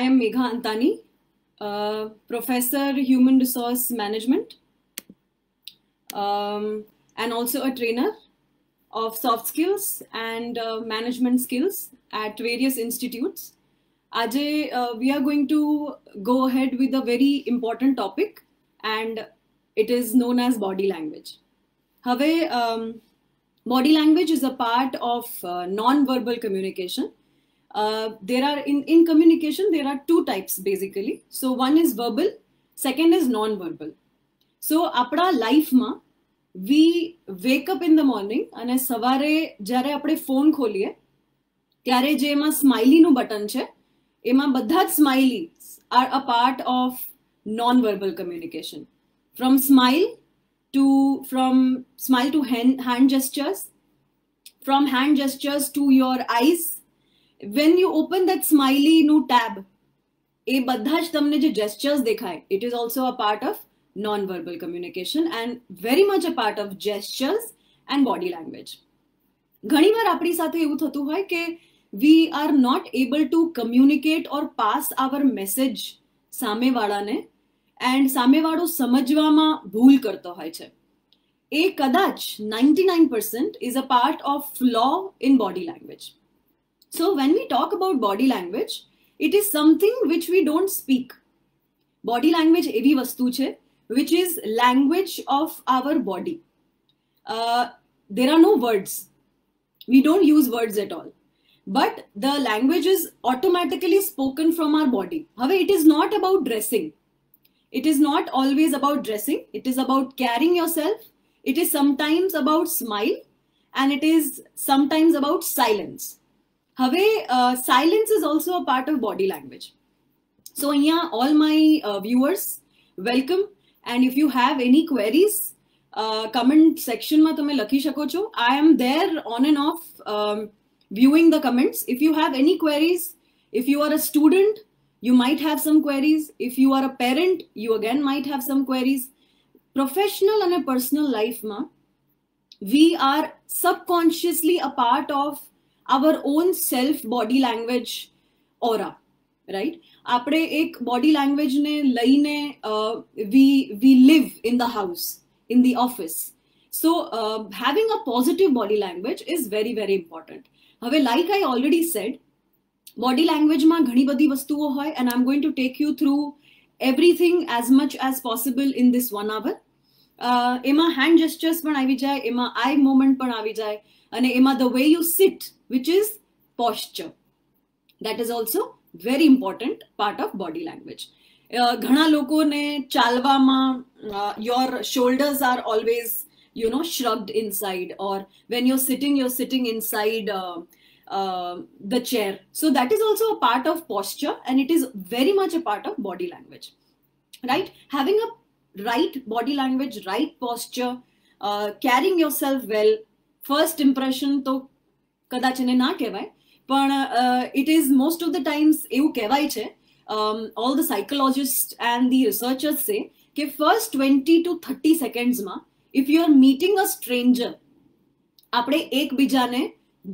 am Megha Antani, Professor Human Resource Management, and also a trainer of soft skills and management skills at various institutes. Aje, we are going to go ahead with a very important topic, and it is known as body language. Have body language is a part of non-verbal communication. There are in communication there are two types basically. So one is verbal, second is non-verbal. So apna life ma we wake up in the morning અને સવારે જ્યારે આપણે phone ખોલીએ ત્યારે જે એમાં સ્માઇલીનું button છે એમાં બધા જ smileys are a part of non verbal communication. From smile to hand gestures, from hand gestures to your eyes. When you open that smiley new tab, એ બધા જ તમને જે gestures દેખાય, it is also a part of non-verbal communication and very much a part of gestures and body language. ઘણીવાર આપણી સાથે એવું થતું હોય કે we are not able to communicate or pass our message સામેવાળાને and સામેવાળો સમજવામાં ભૂલ કરતો હોય છે. એ કદાચ 99% is a part of flaw in body language. So when we talk about body language, it is something which we don't speak. Body language એવી વસ્તુ છે which is language of our body. There are no words. We don't use words at all. But the language is automatically spoken from our body. However, it is not about dressing. It is not always about dressing. It is about carrying yourself. It is sometimes about smile, and it is sometimes about silence. However, silence is also a part of body language. So here, all my viewers, welcome. And if you have any queries, comment section ma તમે લખી શકો છો. I am there on and off viewing the comments. If you have any queries, if you are a student, you might have some queries. If you are a parent, you again might have some queries. Professional and a personal life ma, we are subconsciously a part of our own self body language aura, right? આપણે એક body language ને લઈને we live in the house, in the office. So having a positive body language is very very important. હવે like I already said, body language માં ઘણી બધી વસ્તુઓ હોય, and I'm going to take you through everything as much as possible in this 1 hour. એમાં hand gestures પણ આવી જાય, એમાં eye movement પણ આવી જાય, અને એમાં the way you sit, which is posture, that is also very important part of body language. ઘણા લોકોને ચાલવામાં your shoulders are always shrugged inside, or when you're sitting inside the chair. So that is also a part of posture, and it is very much a part of body language, right? Having a right body language, right posture, carrying yourself well, first impression તો કદાચ એને ના કહેવાય, પણ it is most of the times એવું કહેવાય છે, all the psychologists and the researchers say કે first 20 to 30 seconds માં if you are meeting a stranger, આપણે એકબીજાને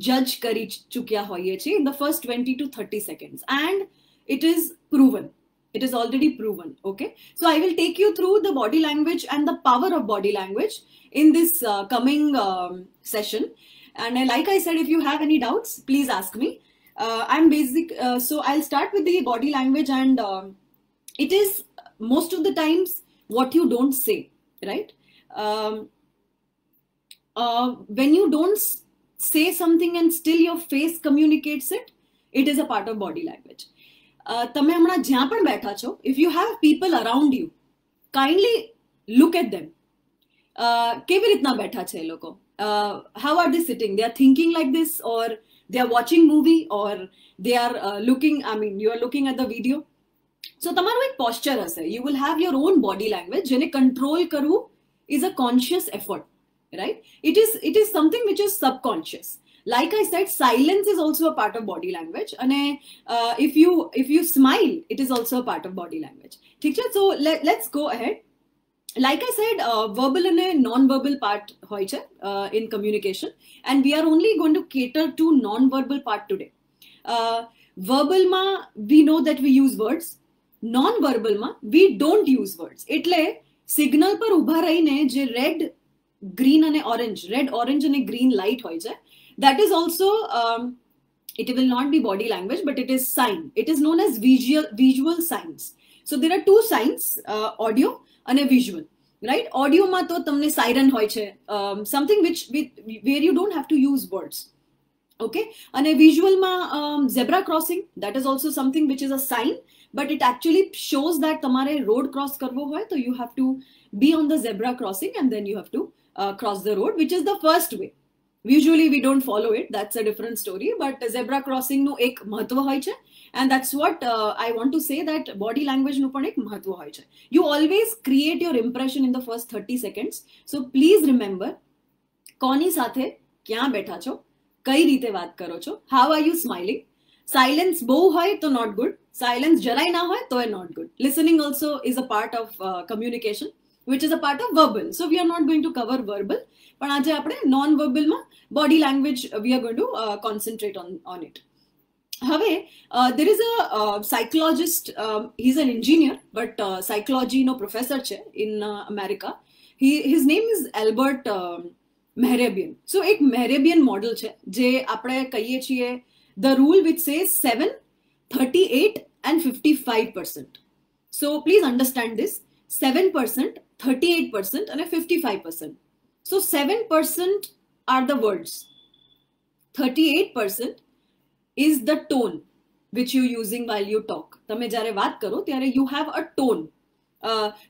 judge કરી ચૂક્યા હોઈએ છીએ in the first 20 to 30 seconds, and it is proven. It is already proven. Okay, so I will take you through the body language and the power of body language in this coming session. And like I said, if you have any doubts, please ask me. So I'll start with the body language, and it is most of the times what you don't say, right? When you don't say something and still your face communicates it, it is a part of body language. તમે હમણાં જ્યાં પણ બેઠા છો, if you have people around you, kindly look at them. કેવી રીતના બેઠા છે એ લોકો? How are they sitting? They are thinking like this, or they are watching movie, or they are looking, you are looking at the video. So તમારું એક posture હશે. You will have your own body language. જેને control કરવું is a conscious effort, right? It is something which is subconscious. Like I said, silence is also a part of body language, and if you smile, it is also a part of body language. ठीक છે? So let's go ahead. Like I said, verbal and a non-verbal part હોય છે in communication, and we are only going to cater to non-verbal part today. વર્બલમાં we know that we use words, non વર્બલમાં we don't use words. એટલે signal પર ઊભા રહીને જે red, green અને ઓરેન્જ, રેડ ઓરેન્જ અને ગ્રીન લાઇટ હોય છે, that is also it will not be body language, but it is sign. It is known as visual signs. So there are two signs, audio and visual, right? Audio ma to tamne siren hoy che, something where you don't have to use words. Okay, and visual ma zebra crossing, that is also something which is a sign, but it actually shows that tamare road cross karvo hoy to you have to be on the zebra crossing and then you have to cross the road, which is the first way. Usually we don't follow it, that's a different story, but zebra crossing no ek mahatva hoy che, and that's what I want to say, that body language no પણ એક મહત્વ હોય છે. You always create your impression in the first 30 seconds. So please remember, કોની સાથે ક્યાં બેઠા છો, કઈ રીતે વાત કરો છો, how are you smiling. Silence બહુ હોય તો not good, silence જરાય ના હોય તો not good. Listening also is a part of communication, which is a part of verbal. So we are not going to cover verbal, પણ આજે આપણે non વર્બલમાં body language we are going to concentrate on it. હવે there is a psychologist, he's an engineer but psychology no professor છે in America. His name is Albert Mehrabian. So એક Mehrabian model છે જે આપણે કહીએ છીએ the rule which says 7, 38 and 55%. So please understand this, 7%, 38% and 55%. So 7% are the words, 38% is the tone which you're using while you talk. તમે જ્યારે વાત કરો ત્યારે you have a tone,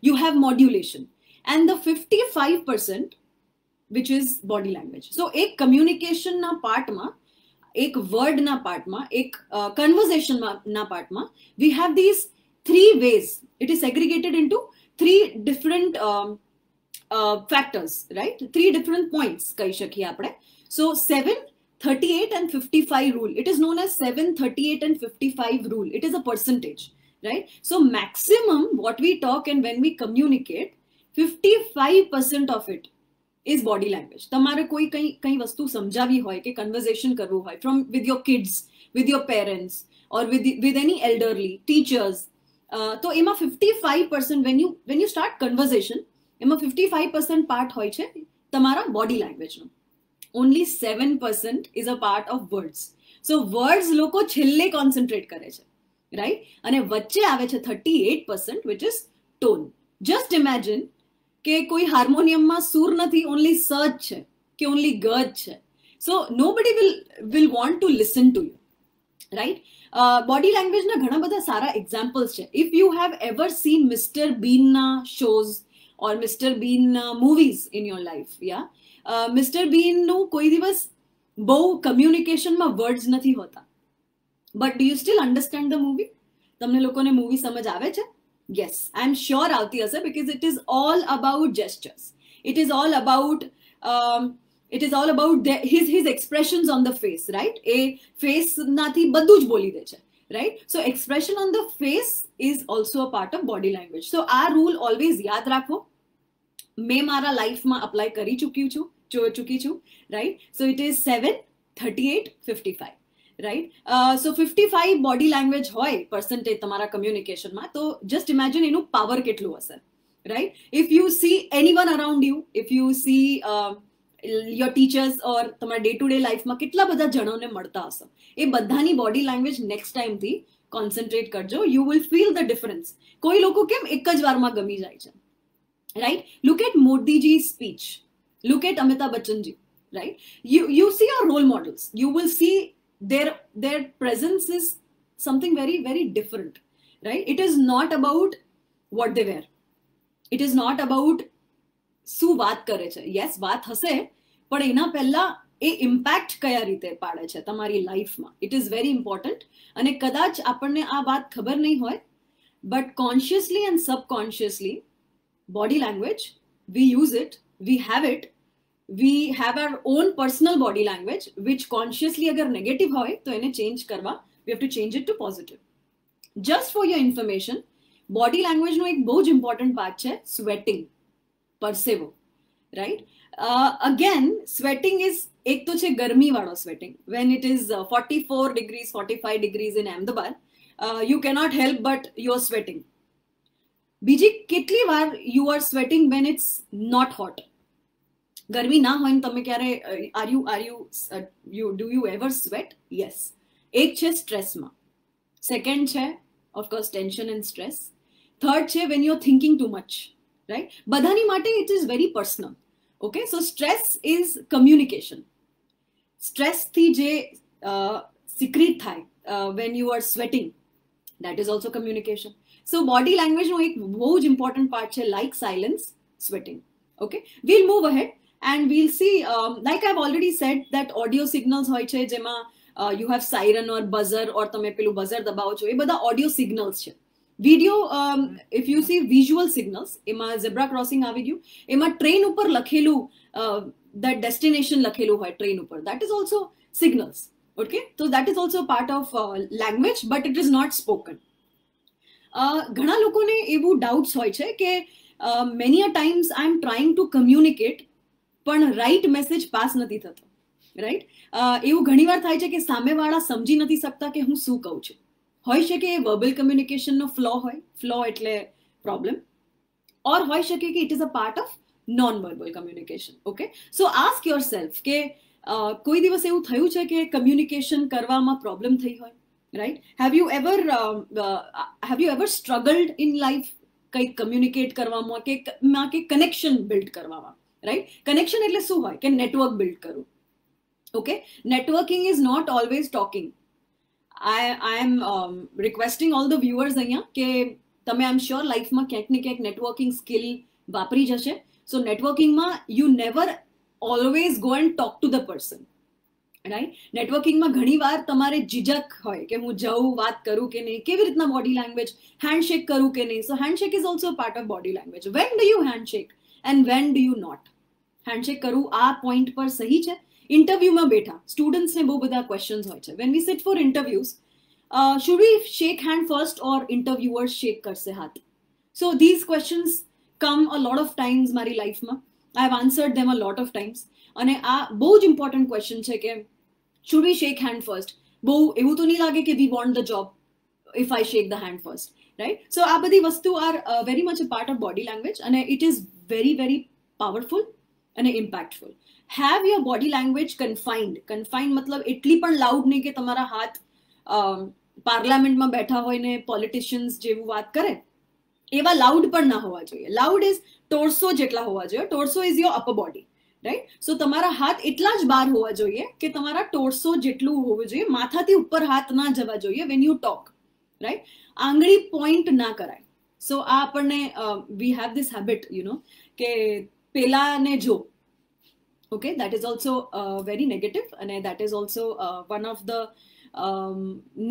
you have modulation, and the 55% which is body language. So એક communication ના પાર્ટમાં, એક word ના પાર્ટમાં, એક conversation ના પાર્ટમાં we have these three ways. It is segregated into three different factors, right? Three different points કહી શકીએ આપણે. So 7, 38 and 55 rule. It is known as 7, 38 and 55 rule. It is a percentage, right? So maximum what we talk and when we communicate, 55% of it is body language. તમારે કોઈ કઈ વસ્તુ સમજાવી હોય કે કન્વર્ઝેશન કરવું હોય from with your kids, with your parents or with any elderly teachers, તો એમાં 55% when you start conversation, એમાં 55% part હોય છે તમારા body language no. Only 7% is a part of words. So words લોકો છેલ્લે concentrate કરે છે, right? અને વચ્ચે આવે છે 38% which is tone. Just imagine કે કોઈ હાર્મોનિયમમાં સુર નથી, only સજ છે કે only ગજ છે. So nobody will want to listen to you, right? Body language ના ઘણા બધા સારા examples છે. If you have ever seen Mr. Bean na shows or Mr. Bean movies in your life, yeah, Mr. Bean નું કોઈ દિવસ બહુ કમ્યુનિકેશનમાં words નથી હોતા, but do you still understand the movie? તમને લોકોને મૂવી સમજ આવે છે? Yes, I'm sure આવતી હશે, because it is all about gestures. It is all about his expressions on the face, right? A face નાથી બધું જ બોલી દે છે, right? So expression on the face is also a part of body language. So આ rule always યાદ રાખો. મેં મારા લાઈફમાં અપ્લાય કરી ચૂકી છું, right? So it is 7, 38, 55, right? So 55 body language હોય percentage તમારા communicationમાં, તો just imagine એનું power કેટલું હશે, right? If you see anyone around you, if you see your teachers or તમારા day to day લાઈફમાં કેટલા બધા જણોને મળતા હશો, એ બધાની body language next time થી concentrate કરજો. You will feel the difference. કોઈ લોકો કેમ એક જ વારમાં ગમી જાય છે, right? Look at Modi ji's speech. Look at Amitabh Bachchan ji, right? You see our role models. You will see their presence is something very, very different, right? It is not about what they wear. It is not about શું વાત કરે છે. Yes, વાત હશે, પણ એના પહેલા એ impact કયા રીતે પાડે છે તમારી લાઈફમાં. It is very important. અને કદાચ આપણને આ વાત ખબર નહીં હોય, but consciously and subconsciously body language, we use it, we have our own personal body language, which consciously agar negative hoy to એને change કરવા, we have to change it to positive. Just for your information, body language નો એક બહુ જ important part છે sweating, persevo, right? Again, sweating is એક તો છે ગરમી વાળો sweating. When it is 44 degrees, 45 degrees in Ahmedabad, you cannot help but you're sweating. બીજી કેટલી વાર you are sweating when it's not hot? ગરમી ના હોય ને તમે ક્યારે do you ever sweat? Yes. એક છે સ્ટ્રેસમાં, સેકન્ડ છે of course tension and stress, third છે when you're thinking too much, right? બધાની માટે it is very personal. Okay, so stress is communication. Stress થી જે secrete થાય when you are sweating, that is also communication. So body language નો એક બહુ જ important part છે, like silence, sweating. Okay, we'll move ahead and we'll see, like I've already said, that audio signals હોય છે જેમાં you have siren or buzzer, or તમે પેલું buzzer દબાવો છો, એ બધા audio signals છે. Video, if you see visual signals, એમાં zebra crossing આવી ગયું, એમાં ટ્રેન ઉપર લખેલું that destination લખેલું હોય ટ્રેન ઉપર, that is also signals. Okay, so that is also part of language, but it is not spoken. ઘણા લોકોને એવું ડાઉટ્સ હોય છે કે many a times I am trying to communicate પણ રાઈટ મેસેજ પાસ નથી થતો, રાઈટ? એવું ઘણીવાર થાય છે કે સામેવાળા સમજી નથી શકતા કે હું શું કહું છું. હોઈ શકે એ વર્બલ કમ્યુનિકેશનનો ફ્લો હોય, ફ્લો એટલે પ્રોબ્લેમ, ઓર હોઈ શકે કે it is a part of non verbal communication. Okay, so ask your self કે કોઈ દિવસ એવું થયું છે કે કમ્યુનિકેશન કરવામાં પ્રોબ્લેમ થઈ હોય, right? Have you ever struggled in life કંઈક કમ્યુનિકેટ કરવામાં કે કનેક્શન બિલ્ડ કરવામાં, રાઈટ? કનેક્શન એટલે શું હોય કે નેટવર્ક બિલ્ડ કરવું. Okay, networking is not always talking. I am requesting all the viewers અહીંયા કે તમે આઈ એમ શ્યોર લાઈફમાં ક્યાંક ને ક્યાંક નેટવર્કિંગ સ્કિલ વાપરી જશે. સો નેટવર્કિંગમાં you never always go and talk to the person, right? નેટવર્કિંગમાં ઘણીવાર તમારે ઝીઝક હોય કે હું જઉં, વાત કરું કે નહીં, કેવી રીતના બોડી લેંગ્વેજ, હેન્ડશેક કરું કે નહીં. So handshake is also part of body language. When do you handshake and when do you not? Handshake કરવું આ પોઈન્ટ પર સહી છે? ઇન્ટરવ્યુમાં બેઠા સ્ટુડન્ટ્સને બહુ બધા ક્વેશ્ચન્સ હોય છે. When we sit for interviews, should we shake hand first or interviewer shake કરશે હાથ? So these questions come a lot of times મારી લાઈફમાં. I have answered them a lot of times. અને આ બહુ જ ઇમ્પોર્ટન્ટ ક્વેશ્ચન છે કે should we shake hand first? બહુ એવું તો નહીં લાગે કે we want the job if I shake the hand first, right? So આ બધી વસ્તુ are very much a part of body language અને it is very very powerful અને impactful. Have your body language confined. Confined મતલબ એટલી પણ loud નહીં કે તમારા હાથ પાર્લામેન્ટમાં બેઠા હોય ને પોલિટિશિયન્સ જેવું વાત કરે, એવા લાઉડ પણ ના હોવા જોઈએ. લાઉડ ઇઝ ટોર્સો જેટલા હોવા જોઈએ. Torso is your upper body, right? So તમારા હાથ એટલા જ બહાર હોવા જોઈએ કે તમારા ટોર્સો જેટલું હોવું જોઈએ. માથાથી ઉપર હાથ ના જવા જોઈએ વેન યુ ટોક, રાઈટ? આંગળી પોઈન્ટ ના કરાય. સો આ આપણને we have this habit, you know, કે પેલાને જો. Okay, that is also very negative, and that is also one of the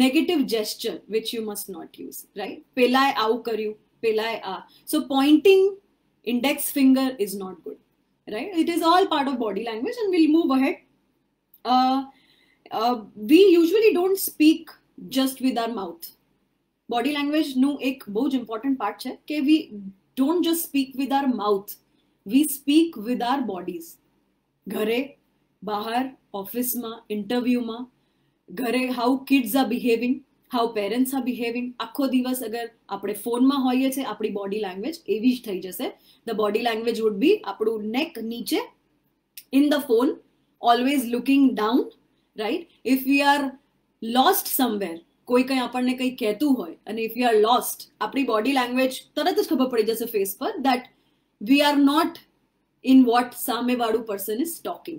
negative gesture which you must not use, right? Pelai au karyu, pelai a. So pointing index finger is not good, right? It is all part of body language, and we'll move ahead. We usually don't speak just with our mouth. Body language no ek bahut important part hai ke we don't just speak with our mouth, we speak with our bodies. ઘરે, બહાર, ઓફિસમાં, ઇન્ટરવ્યુમાં, ઘરે how kids are behaving, how parents are behaving. આખો દિવસ અગર આપણે ફોનમાં હોઈએ છીએ, આપણી બોડી લેંગ્વેજ એવી જ થઈ જશે. The body language would be આપણું નેક નીચે, in the phone, always looking down, right? If we are lost somewhere, કોઈ કંઈ આપણને કંઈ કહેતું હોય અને ઇફ વી આર લોસ્ટ, આપણી બોડી લેંગ્વેજ તરત જ ખબર પડી જશે ફેસ પર that we are not in what samevadu person is talking.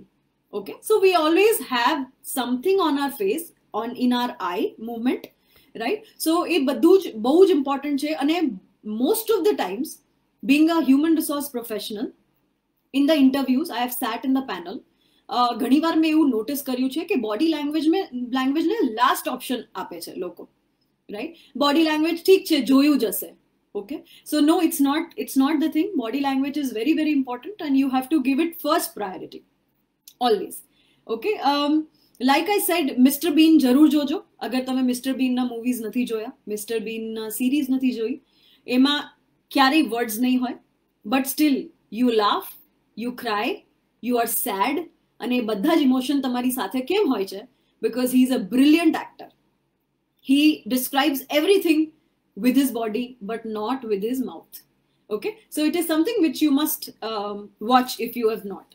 Okay, so we always have something on our face, in our eye movement, right? So એ બધું જ બહુ જ important છે. અને most of the times, being a human resource professional, in the interviews I have sat in the panel, ઘણીવાર મેં એવું notice કર્યું છે કે બોડી લેંગ્વેજને લાસ્ટ ઓપ્શન આપે છે લોકો, રાઈટ? બોડી લેંગ્વેજ ઠીક છે, જોયું જશે. Okay, so no, it's not the thing. Body language is very very important, and you have to give it first priority always. Okay, like I said, Mr. Bean જરૂર જોજો. અગર તમે Mr. Bean ના movies નથી જોયા, Mr. Bean ના series નથી જોઈ, એમાં ક્યારેય words નહીં હોય, but still you laugh you cry, you are sad, અને એ બધા જ ઇમોશન તમારી સાથે કેમ હોય છે? Because he is a brilliant actor. He describes everything with his body but not with his mouth. Okay, so it is something which you must watch if you have not.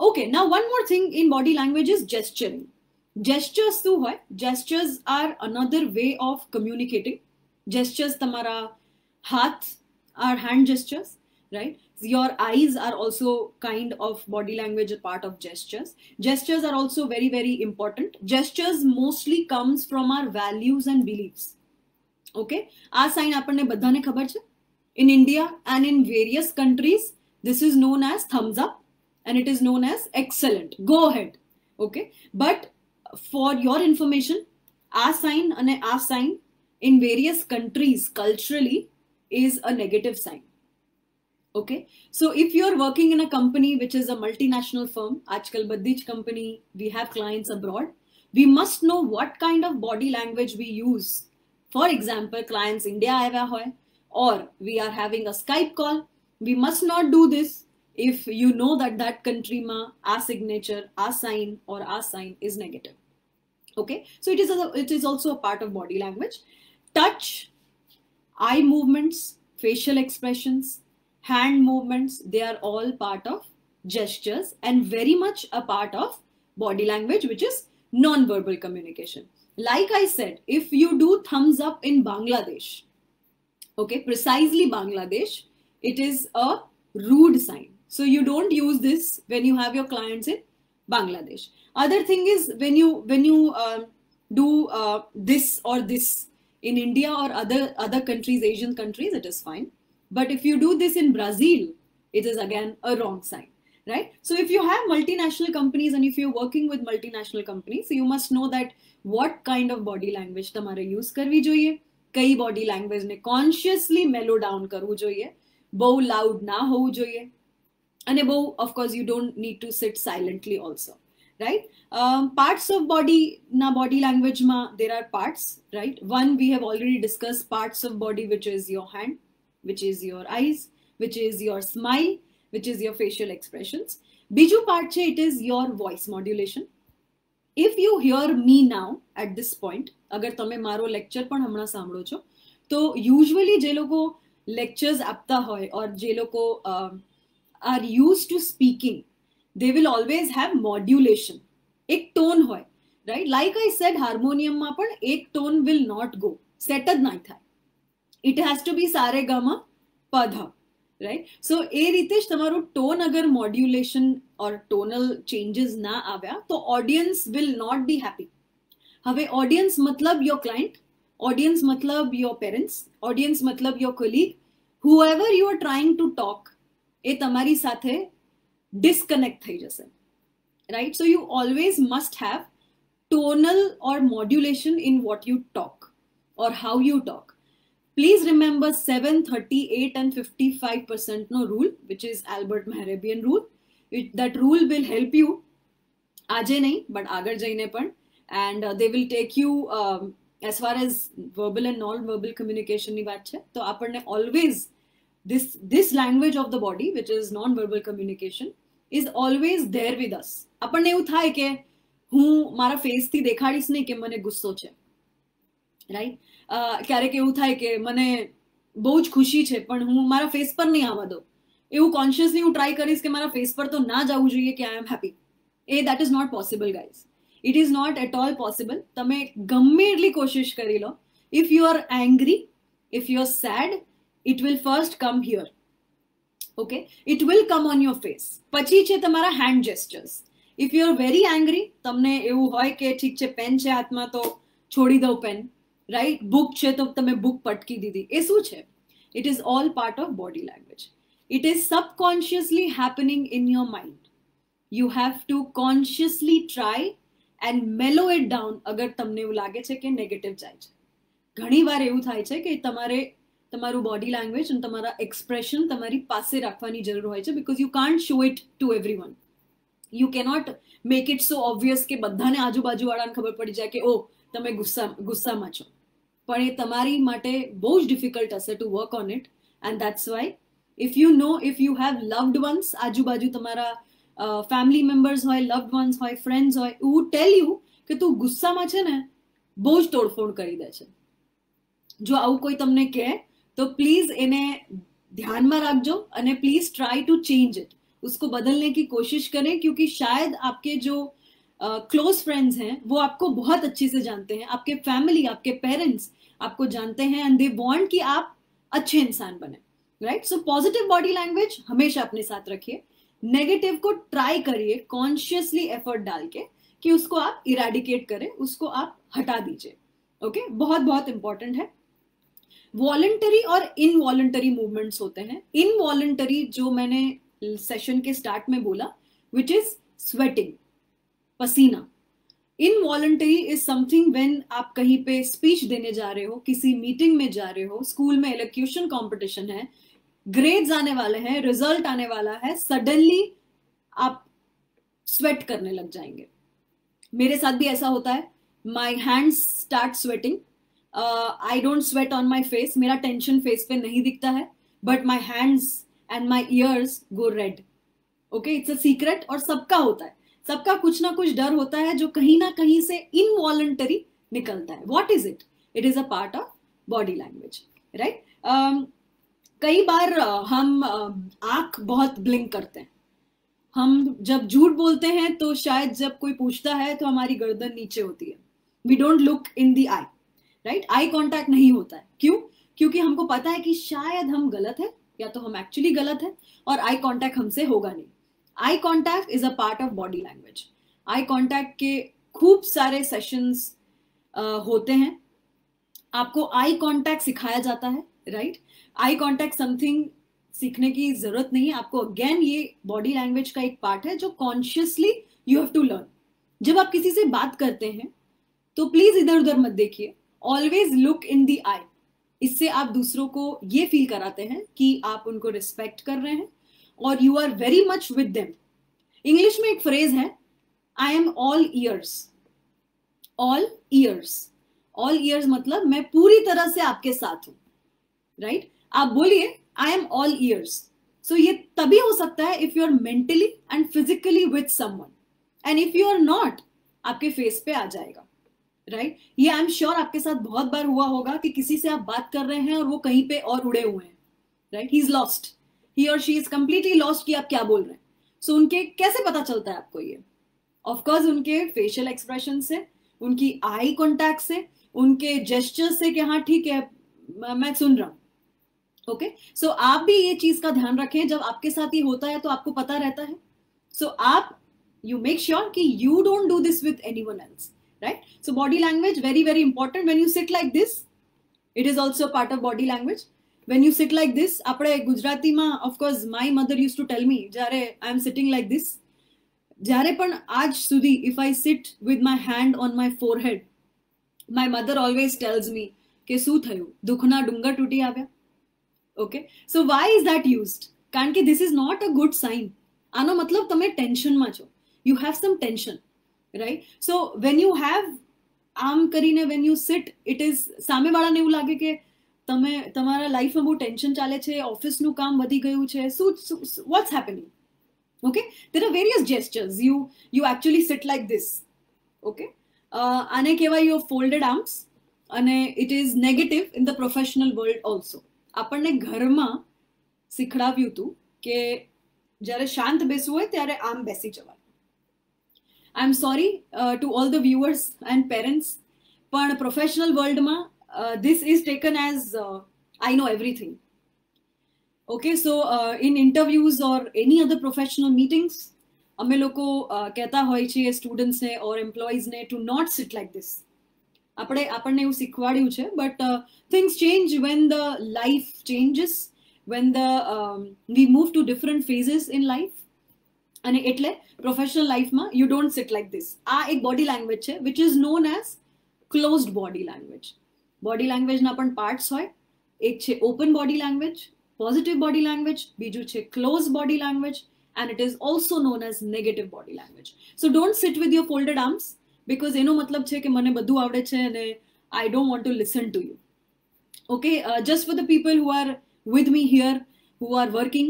Okay, now one more thing in body language is gesturing. Gestures શું હોય? Gestures are another way of communicating. Gestures tamara hath are hand gestures, right? Your eyes are also kind of body language, a part of gestures. Gestures are also very, very important. Gestures mostly comes from our values and beliefs. Okay, આ sign આપણને બધાને ખબર છે. In India and in various countries, this is known as thumbs up and it is known as excellent. Go ahead. Okay, but for your information, આ sign અને આ sign in various countries culturally is a negative sign. Okay, so if you're working in a company which is a multinational firm, આજકાલ બધી જ company, we have clients abroad, we must know what kind of body language we use. For example, clients India આવ્યા હોય or we are having a Skype call, we must not do this if you know that that country ma our signature, our sign or our sign is negative. Okay, so it is also a part of body language. Touch, eye movements, facial expressions, hand movements, they are all part of gestures and very much a part of body language, which is non-verbal communication. Like I said, if you do thumbs up in Bangladesh, okay, precisely Bangladesh, it is a rude sign. So you don't use this when you have your clients in Bangladesh. Other thing is when you do this or this in India or other countries, Asian countries, it is fine. But if you do this in Brazil, it is again a wrong sign, right? So if you have multinational companies and if you're working with multinational companies, so you must know that what kind of body language તમારે use કરવી જોઈએ, કઈ body language ને consciously mellow down કરવું જોઈએ, બહુ loud ના હોવું જોઈએ, અને બહુ, of course, you don't need to sit silently also, right? Parts of body language ma there are parts, right? One, we have already discussed parts of body, which is your hand, which is your eyes, which is your smile, which is your facial expressions. Biju part che, it is your voice modulation. If you hear me now at this point, agar તમે મારો lecture પણ હમણાં સાંભળો છો, તો usually જે લોકો lectures આપતા હોય or જે લોકો are used to speaking, they will always have modulation. એક tone હોય, right? Like I said, harmonium માં પણ એક tone will not go, set જ નહીં થાય. It has to be sare gama padha, right? So એ રીતે જ તમારું tone અગર modulation or tonal changes ના આવ્યા, તો audience will not be happy. હવે audience મતલબ your client, audience મતલબ your parents, audience મતલબ your colleague, whoever you are trying to talk, એ તમારી સાથે disconnect થઈ જશે, right? So you always must have tonal or modulation in what you talk or how you talk. Please remember 7, 38 and 55% no rule, which is Albert Mehrabian rule. That rule will help you આજે નહીં but આગળ જઈને પણ, and they will take you as far as verbal and non-verbal communication ની વાત છે, તો આપણને always this language of the body, which is non-verbal communication, is always there with us. આપણને એવું થાય કે હું મારા ફેસથી દેખાડીશ નહીં કે મને ગુસ્સો છે, રાઈટ? ક્યારેક એવું થાય કે મને બહુ જ ખુશી છે પણ હું મારા ફેસ પર નહીં આવવા દો, એવું કોન્શિયસલી હું ટ્રાય કરીશ કે મારા ફેસ પર તો ના જવું જોઈએ કે I am happy. that is not possible, guys. It is not at all possible. તમે ગમે એટલી કોશિશ કરી લો, if you are angry, if you are sad, it will first come here. Okay, it will come on your face. પછી છે તમારા hand gestures. If you are very angry, તમને એવું હોય કે ઠીક છે પેન છે હાથમાં તો છોડી દો પેન, right? Book છે તો તમે book પટકી દીધી, એ શું છે? It is all part of body language. It is subconsciously happening in your mind. You have to consciously try and mellow it down અગર તમને એવું લાગે છે કે નેગેટિવ જાય છે. ઘણી વાર એવું થાય છે કે તમારે તમારું બોડી લેંગ્વેજ અને તમારા એક્સપ્રેશન તમારી પાસે રાખવાની જરૂર હોય છે, because you can't show it to everyone. You cannot make it so obvious કે બધાને આજુબાજુવાળાને ખબર પડી જાય કે ઓ તમે ગુસ્સામાં છો, પણ એ તમારી માટે બહુ જ ડિફિકલ્ટ હશે to work on it, and that's why If you know, if you have loved ones, આજુબાજુ તમારા ફેમિલી મેમ્બર્સ હોય, લવ્ડ વન્સ હોય, ફ્રેન્ડ્સ હોય, who tell you કે તું ગુસ્સામાં છે ને બહુ જ તોડફોડ કરી દે છે, જો આવું કોઈ તમને કહે તો પ્લીઝ એને ध्यान रखो અને please try to change it, उसको बदलने की कोशिश करें, क्योंकि शायद आपके जो क्लोज फ्रेंड्स हैं वो आपको बहुत अच्छे से जानते हैं, आपके फैमिली, आपके पेरेंट्स आपको जानते हैं एंड दे वांट कि आप अच्छे इंसान बने, right? So positive body language हमेशा अपने साथ रखिए, नेगेटिव को ट्राई करिए कॉन्शियसली एफर्ट डाल के कि उसको आप इरेडिकेट करें, उसको आप हटा दीजिए, ओके? बहुत बहुत इंपॉर्टेंट है। वॉलंटरी और इनवॉलंटरी मूवमेंट्स होते हैं। इनवॉलंटरी जो मैंने सेशन के स्टार्ट में बोला, विच इज स्वेटिंग, पसीना। इनवॉलंटरी इज समथिंग व्हेन आप कहीं पे स्पीच देने जा रहे हो, किसी मीटिंग में जा रहे हो, स्कूल में इलेक्यूशन कंपटीशन है, ग्रेड्स आने वाले हैं, रिजल्ट आने वाला है, सडनली आप स्वेट करने लग जाएंगे। मेरे साथ भी ऐसा होता है, my hands start sweating, I don't sweat on my face, मेरा टेंशन फेस पे नहीं दिखता है, but my hands and my years go red, okay? It's a secret, और सबका होता है, सबका कुछ ना कुछ डर होता है जो कहीं ना कहीं से इनवॉलंटरी निकलता है। What is it? It is a part of body language, right? कई बार हम आंख बहुत ब्लिंक करते हैं, हम जब झूठ बोलते हैं तो शायद जब कोई पूछता है तो हमारी गर्दन नीचे होती है, we don't look in the eye, right? Eye contact नहीं होता है, क्यों? क्योंकि हमको पता है कि शायद हम गलत है, या तो हम एक्चुअली गलत है, और आई कॉन्टैक्ट हमसे होगा नहीं। Eye contact is a part of body language. Eye contact के खूब सारे सेशंस होते हैं, आपको आई कॉन्टैक्ट सिखाया जाता है, राइट? आई कॉन्टैक्ट समथिंग सीखने की जरूरत नहीं है आपको, अगेन ये बॉडी लैंग्वेज का एक पार्ट है जो consciously you have to learn. जब आप किसी से बात करते हैं तो प्लीज इधर उधर मत देखिए, ऑलवेज लुक इन दी आई। इससे आप दूसरों को ये फील कराते हैं कि आप उनको रिस्पेक्ट कर रहे हैं और you are very much with them. English में एक फ्रेज है, I am all ears. All ears, all ears मतलब मैं पूरी तरह से आपके साथ हूं, राइट? आप बोलिए I am all ears. So ये तभी हो सकता है if you are mentally and physically with someone, and if you are not, आपके फेस पे आ जाएगा, राइट? ये आई एम श्योर आपके साथ बहुत बार हुआ होगा कि किसी से आप बात कर रहे हैं और वो कहीं पे और उड़े हुए हैं, राइट? ही इज लॉस्ट, ही और शी इज कंप्लीटली लॉस्ट कि आप क्या बोल रहे हैं। सो उनके कैसे पता चलता है आपको ये? ऑफकोर्स उनके फेशियल एक्सप्रेशन से, उनकी आई कॉन्टैक्ट से, उनके जेस्चर से कि हाँ ठीक है मैं सुन रहा हूं, ओके? सो आप भी ये चीज का ध्यान रखें, जब आपके साथ ही होता है तो आपको पता रहता है। सो आप यू मेक श्योर कि you don't do this with anyone else, right? So body language very very important. When you sit like this, it is also a part of body language. When you sit like this, આપણે ગુજરાતીમાં of course my mother used to tell me, જ્યારે I am sitting like this, જ્યારે પણ આજ સુધી if I sit with my hand on my forehead, my mother always tells me કે શું થયું, દુખના ડુંગર તૂટી આવ્યા, okay? So why is that used? કારણ કે this is not a good sign. આનો મતલબ તમે ટેન્શનમાં છો, you have some tension, right? So when you have આમ કરીને when you sit, it is સામે વાળાને એવું લાગે કે તમે તમારા લાઈફમાં બહુ ટેન્શન ચાલે છે, ઓફિસનું કામ વધી ગયું છે, what's happening? Okay, there are various gestures. You actually sit like this, okay? આને કહેવાય your folded arms, અને it is negative in the professional world also. આપણને ઘરમાં શીખડાવ્યું હતું કે જ્યારે શાંત બેસવું હોય ત્યારે આમ બેસી જવાનું. I'm sorry to all the viewers and parents, but professional world ma this is taken as I know everything. Okay, so in interviews or any other professional meetings, ame loko kehta hoy છે students ne or employees ne to not sit like this. આપણને એવું શીખવાડ્યું છે, but things change when the life changes, when we move to different phases in life. અને એટલે professional લાઈફમાં you don't sit like this. આ એક body language છે which is known as closed body language. Body લેંગ્વેજના પણ parts હોય, એક છે open body language, positive body language, બીજું છે close body language, and it is also known as negative body language. So don't sit with your folded arms, because એનો મતલબ છે કે મને બધું આવડે છે અને I don't want to listen to you. Okay, just for the people who are with me here, who are working,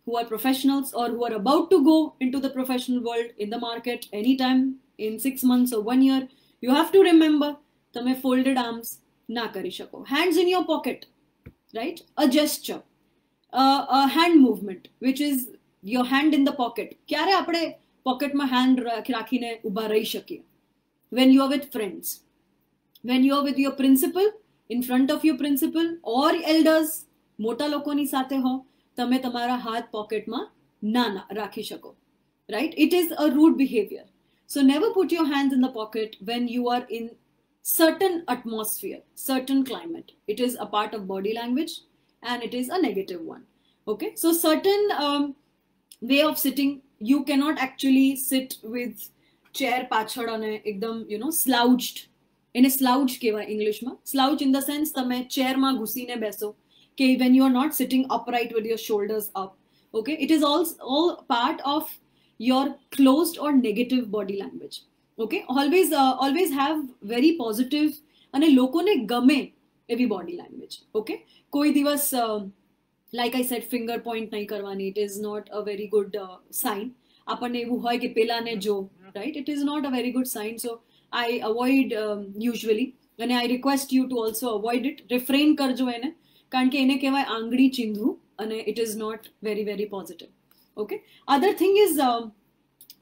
who are professionals, or who are about to go into the professional world in the market anytime in 6 months or 1 year, you have to remember, તમે folded arms ના કરી શકો. Hands in your pocket, right? A gesture, a hand movement, which is your hand in the pocket. ક્યારે આપણે પોકેટમાં hand રાખીને ઊભા રહી શકીએ? When you are with friends, when you are with your principal, in front of your principal or elders, મોટા લોકોની સાથે હો, તમે તમારા હાથ પોકેટમાં ના રાખી શકો, right? It is a rude behavior. So never put your hands in the pocket when you are in certain atmosphere, certain climate. It is a part of body language and it is a negative one. Okay, so certain way of sitting, you cannot actually sit with chair પાછળ અને એકદમ slouched. એને slouch કહેવાય ઇંગ્લિશમાં. Slouch in the sense તમે ચેરમાં ઘૂસીને બેસો, કે when you are not sitting upright with your shoulders up. Okay, it is all part of your closed or negative body language. Okay, always have very positive અને લોકોને ગમે એવી body language. Okay, કોઈ દિવસ like I said, finger point nahi karwani. It is not a very good sign. આપણને એવું હોય કે પેલાને જો, right? It is not a very good sign. So I avoid usually, and I request you to also avoid it. Refrain કરજો એને, કારણ કે એને કહેવાય આંગળી ચીંધવું, અને it is not very, very positive. Okay. Other thing is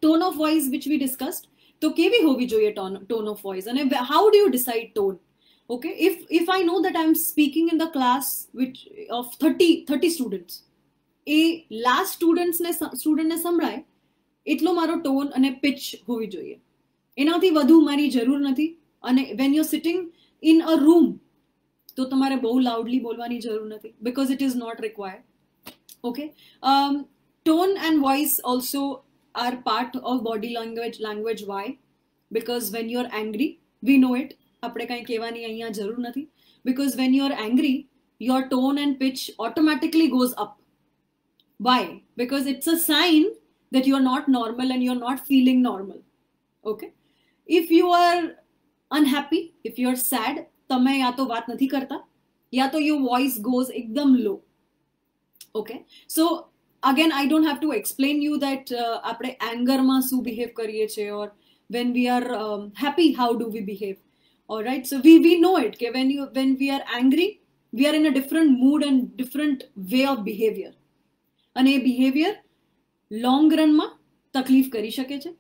tone of voice, which we discussed. તો કેવી હોવી જોઈએ tone of voice, and how do you decide tone? Okay, if I know that I'm speaking in the class which of 30 students, a last student ને સંભળાય એટલો મારો tone અને pitch હોવી જોઈએ. એનાથી વધુ મારી જરૂર નથી. અને when you're sitting in a room, તો તમારે બહુ loudly બોલવાની જરૂર નથી, because it is not required. Okay, tone and voice also are part of body language. Why? Because when you're angry, we know it, આપણે કંઈ કહેવાની અહીંયા જરૂર નથી. Because when you're angry, your tone and pitch automatically goes up. Why? Because it's a sign that you're not normal and you're not feeling normal. Okay, if you are unhappy, if you're sad, તમે યા તો વાત નથી કરતા, યા તો your voice goes એકદમ low. Okay, so again, I don't have to explain you that આપણે angerમાં શું behave કરીએ છીએ, or when we are happy, how do we behave? All right, so we know it, okay? When we are angry, we are in a different mood and different way of behavior, and a behavior long run ma taklif kari shake che.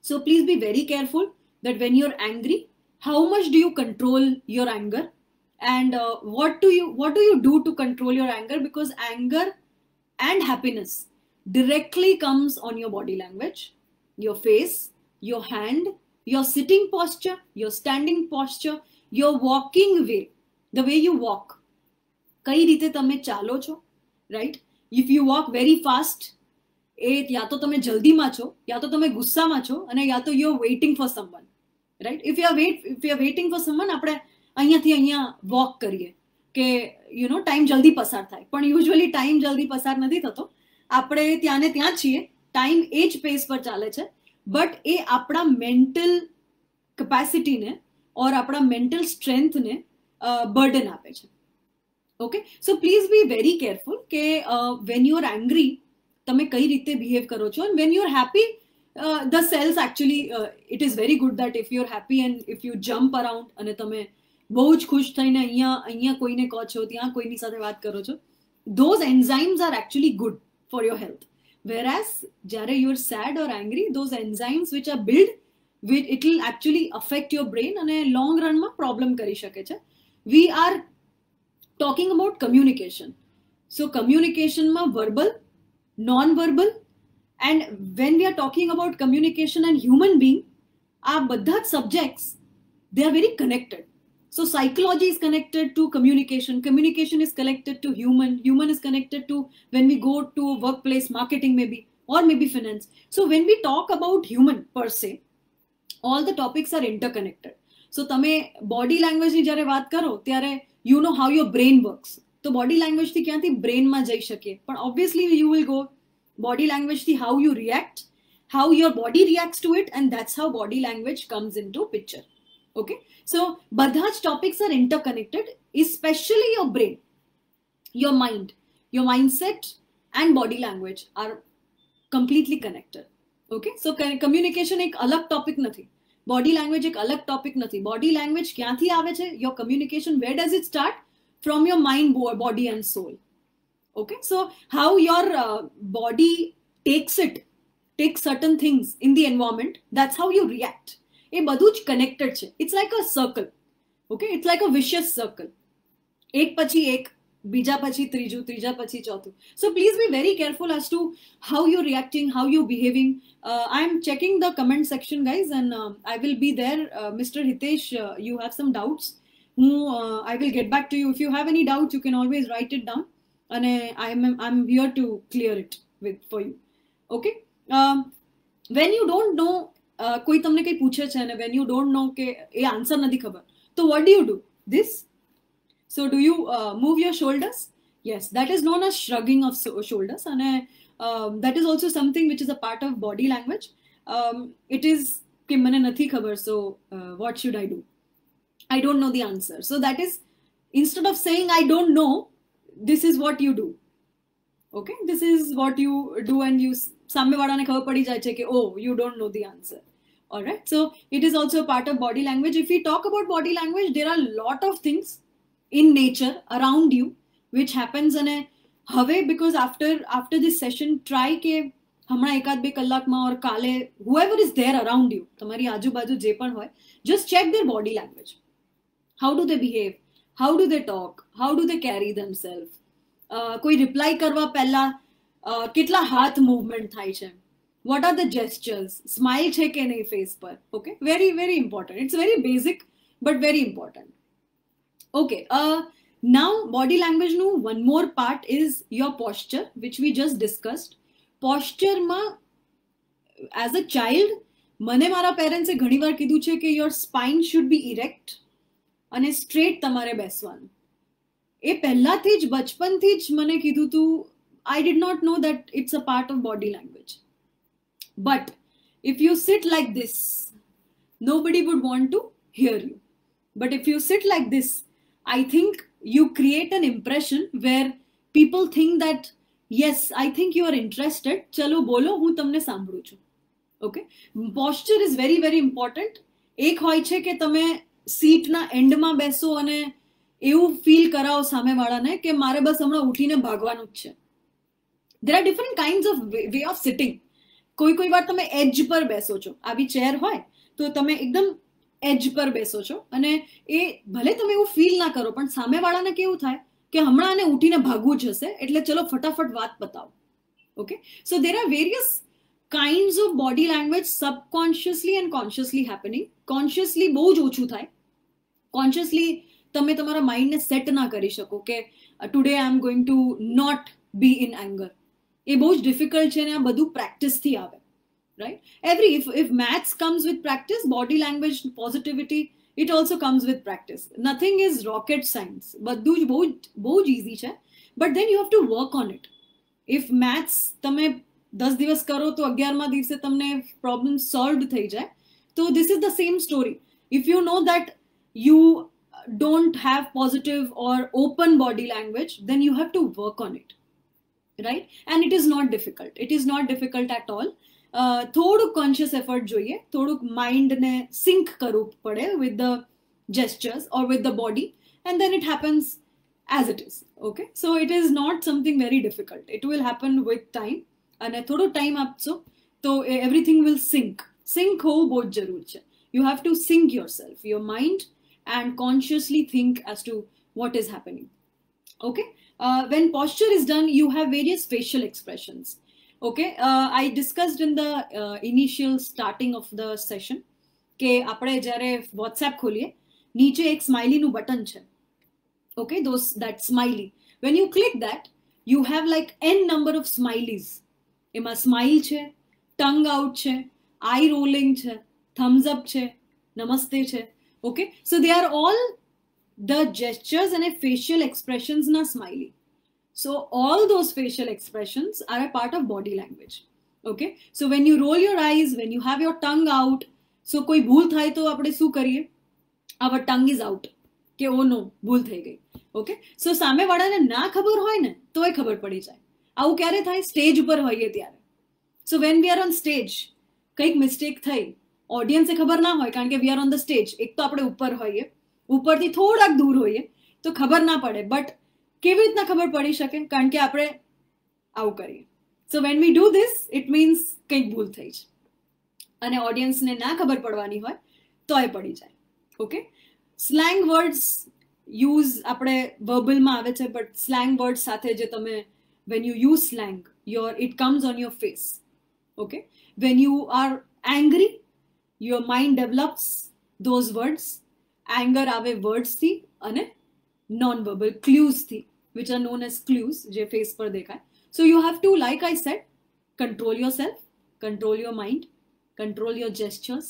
So please be very careful that when you're angry, how much do you control your anger, and what do you do to control your anger? Because anger and happiness directly comes on your body language, your face, your hand, your sitting posture, your standing posture, your walking way, the way you walk. કઈ રીતે તમે ચાલો છો, right? If you walk very fast, યા તો તમે જલ્દીમાં છો, યા તો તમે ગુસ્સામાં છો, અને યા તો you're waiting for someone, right? If you are waiting for someone, આપણે અહીંયાથી અહીંયા walk કરીએ કે time જલ્દી પસાર થાય. પણ usually time જલ્દી પસાર નથી થતો. આપણે ત્યાંને ત્યાં છીએ, time એ જ pace પર ચાલે છે. બટ એ આપણા મેન્ટલ કેપેસિટીને ઓર આપણા મેન્ટલ સ્ટ્રેન્થને બર્ડન આપે છે. Okay, so please be very careful કે વેન યુ આર એંગ્રી તમે કઈ રીતે બિહેવ કરો છો. And when you are happy, the cells actually, it is very good that if you're happy and if you jump around અને તમે બહુ જ ખુશ થઈને અહીંયા કોઈને કહો છો, ત્યાં કોઈની સાથે વાત કરો છો, those enzymes are actually good for your health. Whereas જ્યારે you're sad or angry, those enzymes which are built, it will actually affect your brain અને long run માં problem કરી શકે છે. We are talking about communication. So communication માં verbal, non-verbal, and when we are talking about communication and human being, આ બધા subjects, they are very connected. So psychology is connected to communication. Communication is connected to human. Human is connected to when we go to a workplace, marketing maybe, or maybe finance. So when we talk about human per se, all the topics are interconnected. So તમે body language ની જ્યારે વાત કરો ત્યારે you know how your brain works. તો body language થી ક્યાંથી brain માં જઈ શકીએ. પણ obviously you will go body language થી how you react, how your body reacts to it, and that's how body language comes into picture. Okay, so બધા જ topics are interconnected, especially your brain, your mind. Your mindset and body language are completely connected. Okay, so communication એક અલગ topic નથી, body language એક અલગ topic નથી. Body language ક્યાંથી આવે છે? Your communication, where does it start? From your mind, body and soul. Okay, so how your body takes certain things in the environment, that's how you react. એ બધું જ connected છે. It's like a circle. Okay, it's like a vicious circle. એક પછી એક, બીજા પછી ત્રીજું, ત્રીજા પછી ચોથું. So please be very careful as to how you're reacting, how you're behaving. I'm checking the comment section, guys, and I will be there. Mr. Hitesh, you have some doubts. I will get back to you. If you have any doubts, you can always write it down. And I'm here to clear it for you. Okay, when you don't know, કોઈ તમને કંઈ પૂછે છે અને when you don't know કે એ answer નથી ખબર, તો what do? This. So do you move your shoulders? Yes, that is known as shrugging of shoulders, and that is also something which is a part of body language. It is કે મને નથી ખબર, so what should I do? I don't know the answer. So that is, instead of saying I don't know, this is what you do. Okay, this is what you do, and you સામે વાળાને ખબર પડી જાય છે કે oh, you don't know the answer. All right, so it is also a part of body language. If we talk about body language, there are a lot of things in nature around you which happens. And હવે because after this session, try કે હમણાં એકાદ બે કલાકમાં or કાલે, whoever is there around you, તમારી આજુબાજુ જે પણ હોય, just check their body language. How do they behave? How do they talk? How do they carry themselves? કોઈ રિપ્લાય કરવા પહેલા કેટલા હાથ મૂવમેન્ટ થાય છે? What are the gestures? Smile છે કે નહીં ફેસ પર? Okay, very very important. It's very basic but very important. Okay, now body language nu one more part is your posture, which we just discussed. Posture ma, as a child, મને મારા પેરેન્ટ્સે ઘણીવાર કીધું છે કે your spine should be erect અને straight તમારે બેસવાનું. એ પહેલાથી જ બચપનથી જ મને કીધું તું. I did not know that it's a part of body language. But if you sit like this, nobody would want to hear you. But if you sit like this, I think you create an impression where people think that, yes, I think you are interested. Chalo bolo, હું તમને સાંભળું છું. Okay, posture is very very important. એક હોય છે કે તમે સીટના એન્ડમાં બેસો અને એવું ફીલ કરાવો સામેવાળાને કે મારે બસ હમણાં ઉઠીને ભાગવાનું જ છે. There are different kinds of way of sitting. કોઈ વાર તમે એજ પર બેસો છો, આવી ચેર હોય તો તમે એકદમ એજ પર બેસો છો અને એ ભલે તમે એવું ફીલ ના કરો, પણ સામેવાળાને કેવું થાય કે હમણાં આને ઉઠીને ભાગવું જ હશે, એટલે ચલો ફટાફટ વાત પતાવો. Okay, so there are various kinds of body language, subconsciously and consciously happening. Consciously બહુ જ ઓછું થાય. Consciously તમે તમારા માઇન્ડને સેટ ના કરી શકો કે today I am going to not be in anger. એ બહુ જ ડિફિકલ્ટ છે અને આ બધું પ્રેક્ટિસથી આવે. Right? If maths comes with practice, body language, positivity, it also comes with practice. Nothing is rocket science. બધું જ બહુ જ easy છે. But then you have to work on it. If maths તમે 10 દિવસ કરો તો 11મા દિવસે તમને problem solved થઈ જાય. So this is the same story. If you know that you don't have positive or open body language, then you have to work on it. Right? And it is not difficult. It is not difficult at all. થોડું conscious effort જોઈએ, થોડુંક માઇન્ડને sink કરવું પડે with the gestures or with the body, and then it happens as it is. Okay, so it is not something very difficult. It will happen with time. અને થોડો time આપશો તો everything will sink હોવું બહુ જ જરૂરી છે. You have to sync yourself, your mind, and consciously think as to what is happening. Okay, when posture is done, you have various facial expressions. Okay, I discussed in the initial starting of the session કે આપણે જ્યારે WhatsApp ખોલીએ, નીચે એક સ્માઇલીનું button છે. Okay, that smiley, when you click that, you have like n number of smileys. એમાં smile છે, tongue out છે, આઈ રોલિંગ છે, thumbs up છે, નમસ્તે છે. Okay, so they are all the gestures and facial expressions na smiley. So all those facial expressions are a part of body language. Okay, so when you roll your eyes, when you have your tongue out, so koi bhool thai to apne શું કરીએ? Our tongue is out કે oh no, ભૂલ થઈ ગઈ. Okay, so સામે વાળાને ના ખબર હોય ને તો એ ખબર પડી જાય. આવું ક્યારે થાય? સ્ટેજ ઉપર હોઈએ ત્યારે. So when we are on stage, કંઈક મિસ્ટેક થઈ, ઓડિયન્સને ખબર ના હોય કારણ કે we are on the stage. એક તો આપણે ઉપર હોઈએ, ઉપરથી થોડાક દૂર હોઈએ તો ખબર ના પડે. બટ કેવી રીતના ખબર પડી શકે? કારણ કે આપણે આવું કરીએ. So when we do this, it means કંઈક ભૂલ થઈ છે અને ઓડિયન્સને ના ખબર પડવાની હોય તો એ પડી જાય. ઓકે, સ્લેંગ વર્ડ્સ યુઝ આપણે વર્બલમાં આવે છે, બટ સ્લેંગ વર્ડ સાથે જે તમે when you use slang, it comes on your face. Okay, when you are angry, your mind develops those words. Anger આવે words થી અને non-verbal clues થી, which are known as clues, જે face પર દેખાય. So you have to, like I said, control yourself, control your mind, control your gestures,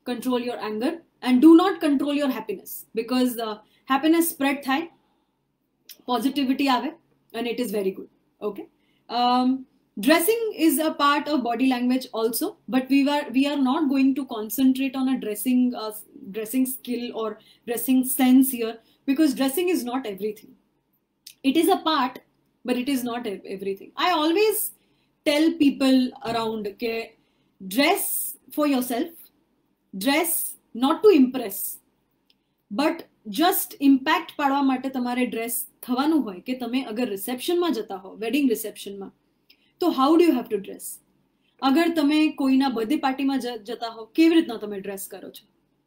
control your anger, and do not control your happiness, because happiness spread થાય, positivity આવે, and it is very good. Okay, dressing is a part of body language also, but we are not going to concentrate on a dressing skill or dressing sense here, because dressing is not everything. It is a part, but it is not everything. I always tell people around, okay, dress for yourself, dress not to impress, but just impact પાડવા માટે તમારે dress થવાનું હોય કે તમે અગર રિસેપ્શનમાં જતા હો, વેડિંગ રિસેપ્શનમાં, તો how do you have to dress? અગર તમે કોઈના બર્થડે પાર્ટીમાં જતા હો, કેવી રીતના તમે ડ્રેસ કરો છો?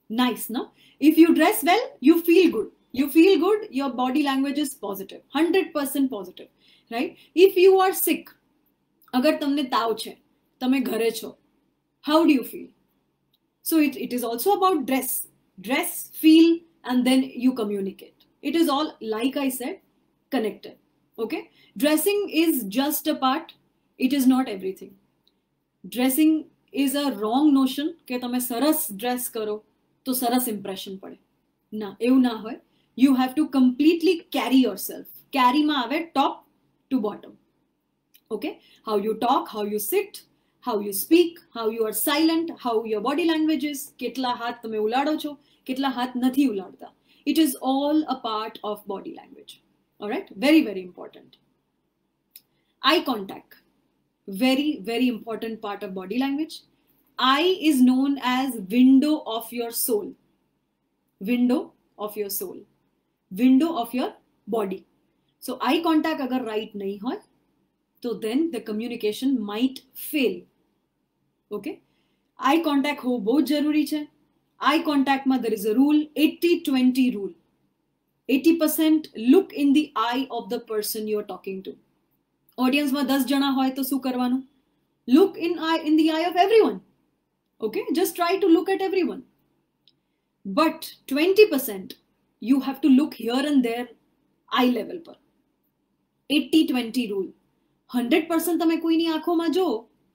Nice, no? If you dress well, you feel good. You feel good, your body language is positive, 100% positive, right? If you are sick, agar તમને તાવ છે, તમે ઘરે છો, how do you feel? So it is also about dress, feel, and then you communicate. It is all, like I said, connected. Okay, dressing is just a part, it is not everything. Dressing is a wrong notion કે તમે સરસ dress કરો તો સરસ impression પડે. ના, એવું ના હોય. You have to completely carry yourself. Carry માં આવે top to bottom. Okay, how you talk, how you sit, how you speak, how you are silent, how your body language is, કેટલા હાથ તમે ઉલાડો છો, કેટલા હાથ નથી ઉલાડતા. It is all a part of body language. All right, very, very important. Eye contact, very, very important part of body language. Eye is known as window of your soul. Window of your soul. Window of your body. So eye contact agar right nahi hoy, तो then the communication might fail. Okay, eye contact ho bahut zaruri છે. Eye contact માં there is a rule, 80-20 rule. 80% look in the eye of the person you are talking to. Audience માં 10 જણા હોય તો શું કરવાનું? Look in the eye of everyone. Okay, just try to look at everyone. But 20% you have to look here and there, eye level પર. 80-20 rule. 100% તમે કોઈની આંખોમાં જો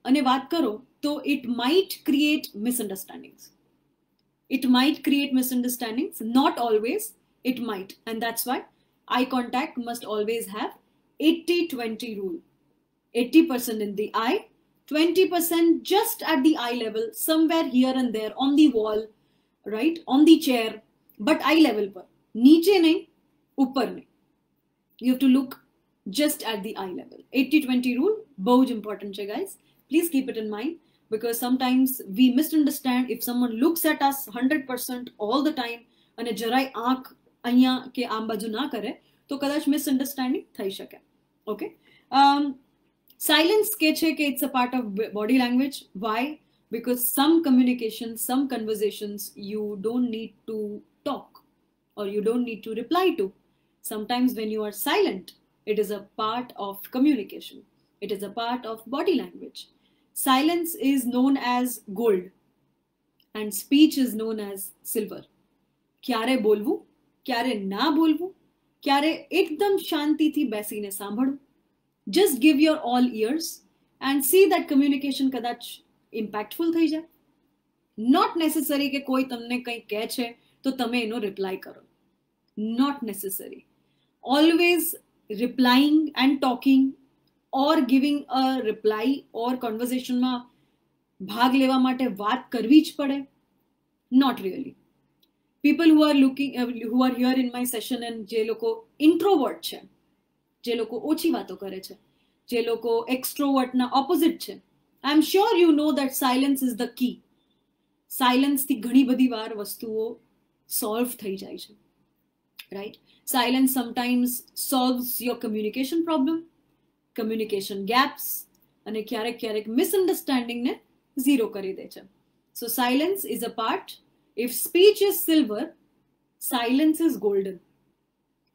અને વાત કરો તો it might create misunderstandings. It might create misunderstandings, not always, it might. And that's why eye contact must always have 80-20 rule. 80% in the eye, 20% just at the eye level, somewhere here and there, on the wall, right, on the chair, but eye level par, niche nahi, upar nahi. You have to look just at the eye level. 80-20 rule, bahut important hai guys. Please keep it in mind, because sometimes we misunderstand. If someone looks at us 100% all the time અને જરાય આંખ અહીંયા કે આમ બાજુ ના કરે તો કદાચ misunderstanding થઈ શકે. Okay, silence કે છે કે it's a part of body language. Why? Because some communications, some conversations you don't need to talk or you don't need to reply to. Sometimes when you are silent, it is a part of communication. It is a part of body language. Silence is known as gold and speech is known as silver. ક્યારે બોલવું, ક્યારે ના બોલવું, ક્યારે એકદમ શાંતિથી બેસીને સાંભળવું. Just give your all ears and see that communication કદાચ impactful થઈ જાય. Not necessary કે કોઈ તમને કંઈ કહે છે તો તમે એનો રિપ્લાય કરો. Not necessary. Always replying and talking or giving a reply or conversation માં ભાગ લેવા માટે વાત કરવી જ પડે? Not really. People who are here in my session and જે લોકો introvert છે, જે લોકો ઓછી વાતો કરે છે, જે લોકો એક્સ્ટ્રોવર્ટના ઓપોઝિટ છે, I am sure you know that silence is the key. સાયલન્સથી ઘણી બધી વાર વસ્તુઓ સોલ્વ થઈ જાય છે, right? Silence sometimes solves your communication problem, communication gaps, અને ક્યારેક ક્યારેક મિસઅન્ડરસ્ટેન્ડિંગને ઝીરો કરી દે છે. So silence is a part. If speech is silver, silence is golden.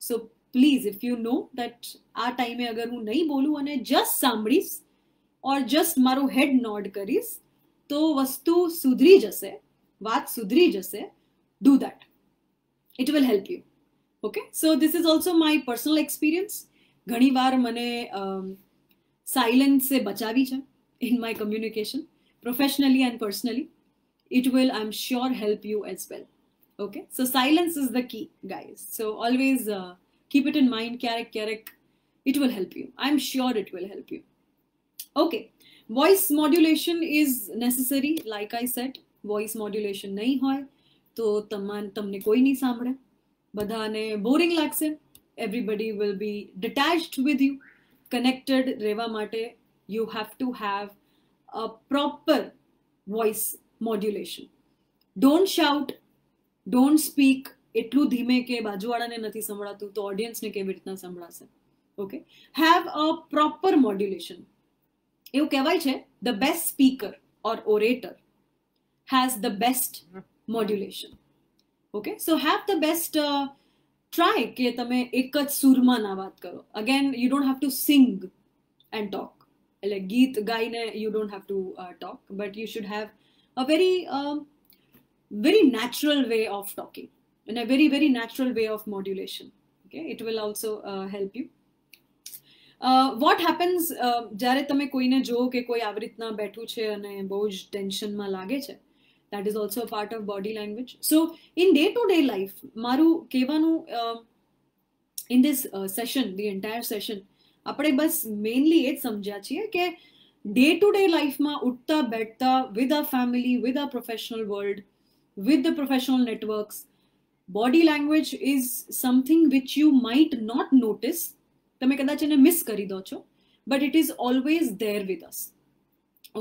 So please, if you know that આ ટાઈમે અગર હું નહીં બોલું અને જસ્ટ સાંભળીશ ઓર જસ્ટ મારું હેડ નોડ કરીશ તો વસ્તુ સુધરી જશે, વાત સુધરી જશે. Do that, it will help you. Okay, so this is also my personal experience. ઘણી વાર મને સાયલન્સે બચાવી છે in my communication, professionally and personally. It will, I'm sure, help you as well. Okay, so silence is the key, guys. So always keep it in mind. Kyarak, it will help you. I'm sure it will help you. Okay, voice modulation is necessary. Like I said, voice modulation nahi hoy to tamne koi nahi સાંભળે, બધાને boring લાગશે. Everybody will be detached with you. Connected રહેવા માટે you have to have a proper voice modulation. Don't shout, don't speak એટલું ધીમે કે બાજુવાળાને નથી સંભળાતું તો ઓડિયન્સને કેવી રીતના સંભળાશે? Okay, have a proper modulation. એવું કહેવાય છે the best speaker or orator has the best modulation. Okay, so have the best. Try કે તમે એક જ સુરમાં ના વાત કરો. Again, you don't have to sing and talk. એટલે ગીત ગાઈને you don't have to talk, but you should have a very natural way of talking and a very natural way of modulation. Okay, it will also help you. What happens જ્યારે તમે કોઈને જો કે કોઈ આવી રીતના બેઠું છે અને બહુ જ ટેન્શનમાં લાગે છે, that is also a part of body language. So in day to day life, મારું કહેવાનું in this session, the entire session, આપણે બસ મેઇનલી એ જ સમજ્યા છીએ કે day to day life માં ઉઠતા બેઠતા with our family, with our professional world, with the professional networks, body language is something which you might not notice. તમે કદાચ એને મિસ કરી દો છો, but it is always there with us.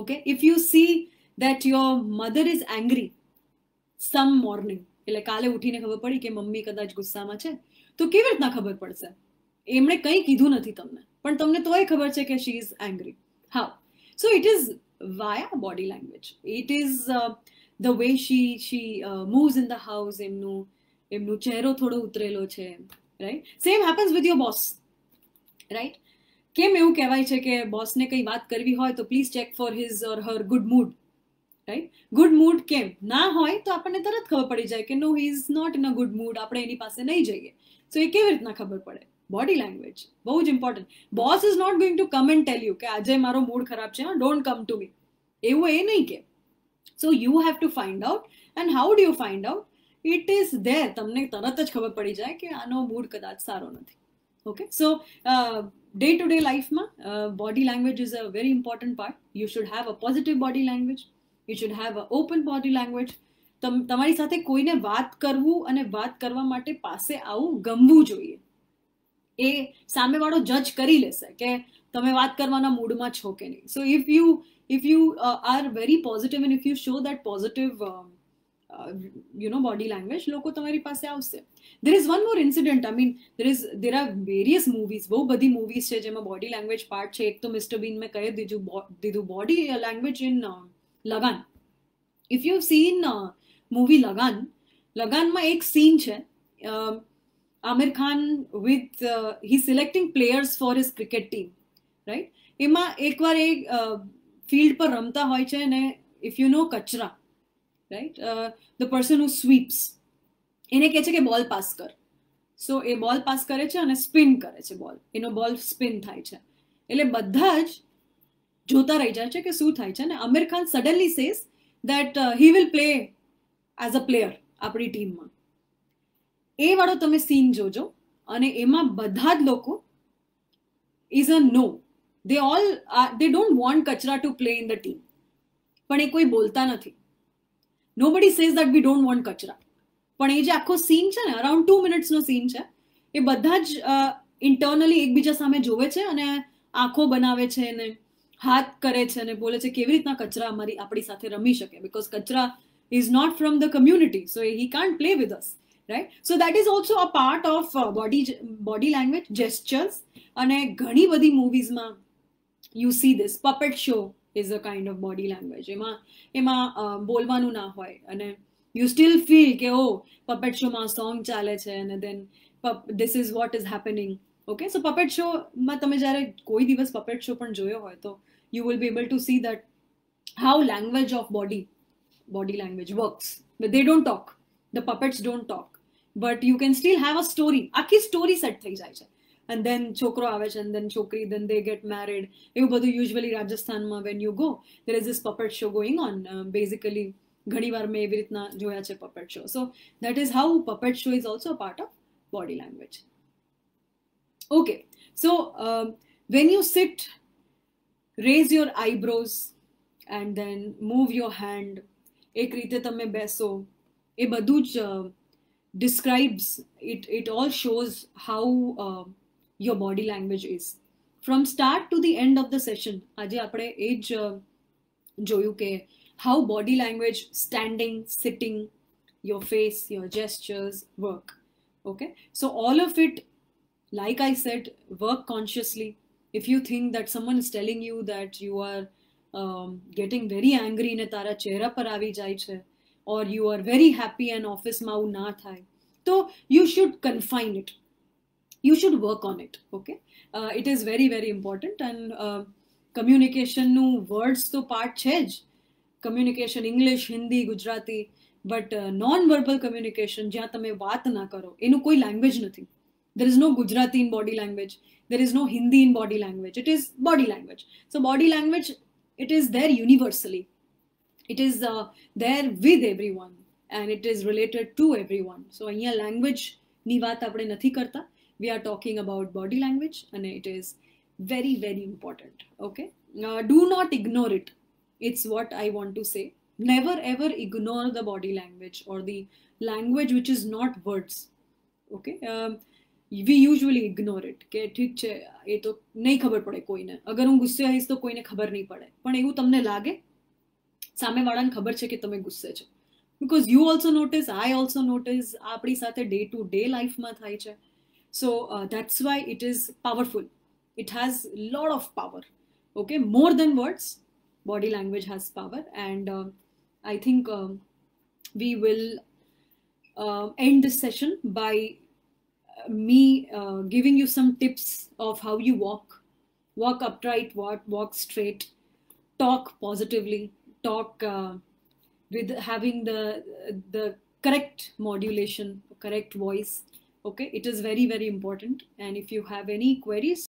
Okay, if you see that your mother is angry some morning, એટલે કાલે ઉઠીને ખબર પડી કે મમ્મી કદાચ ગુસ્સામાં છે, તો કેવી રીતના ખબર પડશે? એમણે કંઈ કીધું નથી તમને, પણ તમને તોય ખબર છે કે she is angry. How? So it is via body language. It is the way she moves in the house. એમનો ચહેરો થોડો ઉતરેલો છે, right? Same happens with your boss, right? કેમ એવું કહેવાય છે કે બોસને કંઈ વાત કરવી હોય તો please check for his or Har good mood, right? Good mood કેમ ના હોય તો આપણને તરત ખબર પડી જાય કે no, he is not in a good mood, આપણે એની પાસે નહીં જઈએ. સો એ કેવી રીતના ખબર પડે? બોડી લેંગ્વેજ બહુ જ important. Boss is not going to come and tell you કે આજે મારો મૂડ ખરાબ છે, ડોન્ટ કમ ટુ મી, એવું એ નહીં કે. So you have to find out. And how do you find out? It is there. તમને તરત જ ખબર પડી જાય કે આનો મૂડ કદાચ સારો નથી. Okay, so day to day લાઈફમાં body language is a very important part. You should have a positive body language, you should have a open body language. તમારી સાથે કોઈને વાત કરવું અને વાત કરવા માટે પાસે આવવું ગમવું જોઈએ. એ સામેવાળો જજ કરી લેશે કે તમે વાત કરવાના મૂડમાં છો કે નહીં. સો if you are very positive and if you show that positive body language, લોકો તમારી પાસે આવશે. There is one more incident. I mean, there are various movies. બહુ બધી movies છે જેમાં બોડી લેંગ્વેજ પાર્ટ છે. એક તો મિસ્ટર બીન મેં કહી દીધું body language in Lagaan. If you seen movie લગાનમાં એક સીન છે, Aamir Khan with he's selecting players for his cricket team, right? એમાં એકવાર એ ફિલ્ડ પર રમતા હોય છે અને if you know કચરા, right, the person who sweeps, એને કહે છે કે બોલ પાસ કર. સો એ બોલ પાસ કરે છે અને સ્પિન કરે છે બોલ, એનો બોલ સ્પિન થાય છે. એટલે બધા જ જોતા રહી જાય છે કે શું થાય છે. અને Aamir Khan suddenly says that he will play as a player આપણી ટીમમાં. એ વાળો તમે સીન જોજો અને એમાં બધા જ લોકો is a no. They don't want Kachra to play in the team. પણ એ કોઈ બોલતા નથી. Nobody says that we don't want Kachra. પણ એ જે આખો સીન છે ને, અરાઉન્ડ 2 મિનિટ્સનો સીન છે, એ બધા જ ઇન્ટરનલી એકબીજા સામે જોવે છે અને આંખો બનાવે છે અને હાથ કરે છે અને બોલે છે કેવી રીતના કચરા આપણી સાથે રમી શકે, બીકોઝ કચરા is not from the community, so he can't play with us, right? So that is also a part of body language, gestures. અને ઘણી બધી મૂવીઝમાં you see this puppet show is a kind of body language. એમાં બોલવાનું ના હોય અને you still feel કે puppet show માં song ચાલે છે અને then this is what is happening. Okay, so puppet show માં તમે જ્યારે કોઈ દિવસ puppet show પણ જોયો હોય તો you will be able to see that how language of body language works. But they don't talk, the puppets don't talk, but you can still have a story. આખી story set થઈ જાય છે. And then chokro આવે છે and then chokri, then they get married. એવું બધું usually રાજસ્થાનમાં when you go there is this puppet show going on. Basically ઘણી વાર મેં એવી રીતના જોયા છે puppet show. So that is how puppet show is also a part of body language. Okay, so when you sit, raise your eyebrows and then move your hand, એક રીતે તમે બેસો, એ બધું જ describes it. It all shows how your body language is from start to the end of the session. આજે આપણે એ જ જોયું કે how body language, standing, sitting, your face, your gestures work. Okay, so all of it, like I said, work consciously. If you think that someone is telling you that you are getting very angry ને તારા ચહેરા પર આવી જાય છે, or you are very happy and office માં આવું ના થાય, so you should confine it, you should work on it. Okay, it is very very important. And communication નું words તો part છે જ, communication English, Hindi, Gujarati, but non-verbal communication જ્યાં તમે વાત ના કરો એનું કોઈ language નથી. There is no Gujarati in body language, there is no Hindi in body language, it is body language. So body language, it is there universally, it is there with everyone and it is related to everyone. So અહીંયા language ની વાત આપણે નથી કરતા, we are talking about body language and it is very very important. Okay, do not ignore it, it's what I want to say. Never ever ignore the body language or the language which is not words. Okay, we usually ignore it કે ઠીક છે એ તો નહીં ખબર પડે કોઈને, અગર હું ગુસ્સે આવીશ તો કોઈને ખબર નહીં પડે, પણ એવું તમને લાગે સામેવાળાને ખબર છે કે તમે ગુસ્સે છો, because you also notice, I also notice, આપણી સાથે day to day લાઈફમાં થાય છે. So that's why it is powerful, it has a lot of power. Okay, more than words, body language has power. And I think we will end this session by me giving you some tips of how you walk upright, walk straight, talk positively, talk with having the correct modulation, correct voice. Okay, it is very very important. And if you have any queries,